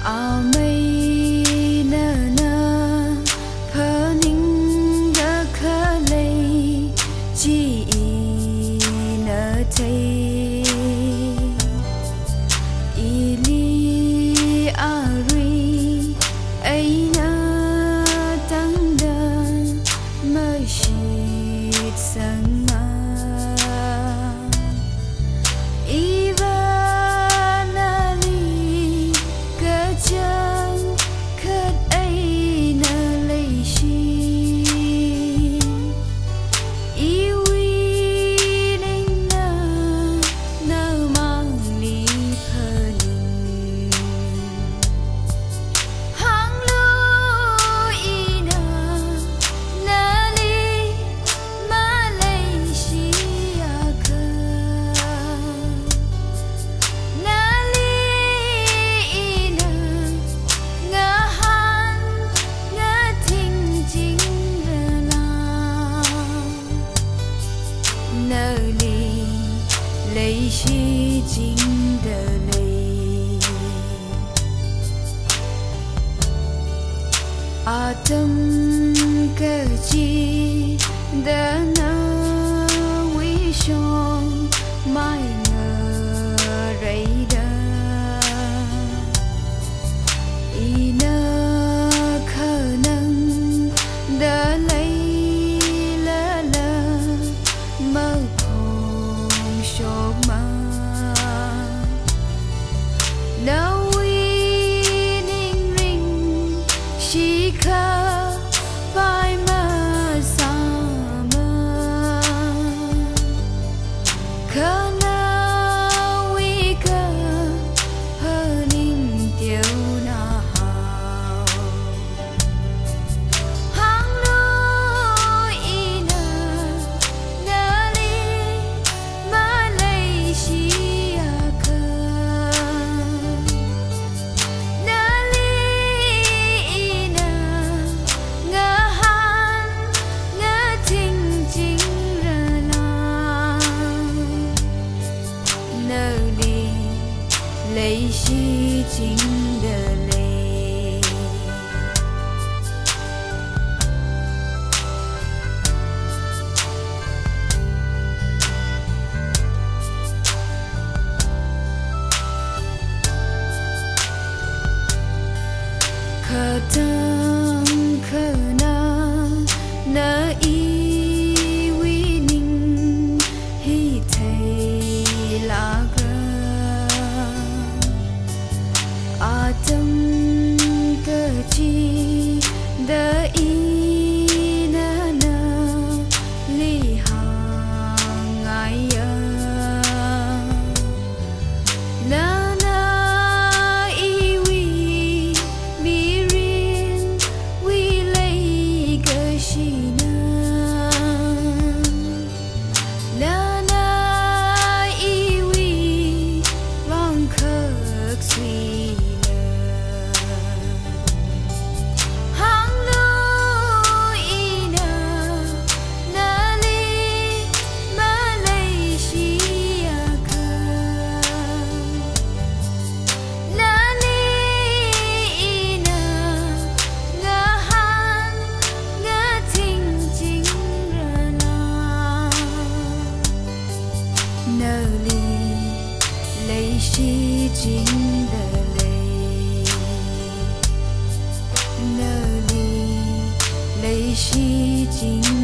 ao mây nơ nơ phơ ninh đơ khơ lây chỉ nơ thấy ili ari ấy nơ tăng đơn mơ shit sang lấy chi chính đời lấy à tâm cơ chi đã nở quý sông mai ngờ rây đa y nơ khờ nâng đã lấy lơ lơ mơ cho mà đâu ninh ring chỉ khá phải mơ xa mơ khá nào uy cơ hơ ninh tiêu na hào hàng lối y nơ nơ li mà lấy chi à cơ nơ li y nơ ngơ han ngơ thinh chính ra la nơ li lấy chi chính đời lấy khờ tâm khờ na nơ y quy ninh hi thầy là gơ à tâm cơ chi đơ y nơ nơ li hàng ai nơ nơ y quy mi riêng quy lấy cơ chi nơ nơ nơ y quy vang khắc suy nơ hàng lối y nơ nơ li mà lấy chi à cơ nơ li y nơ ngơ han ngơ thinh chính ra la nơ li lấy chi chính đời lấy nơ li lấy chi chính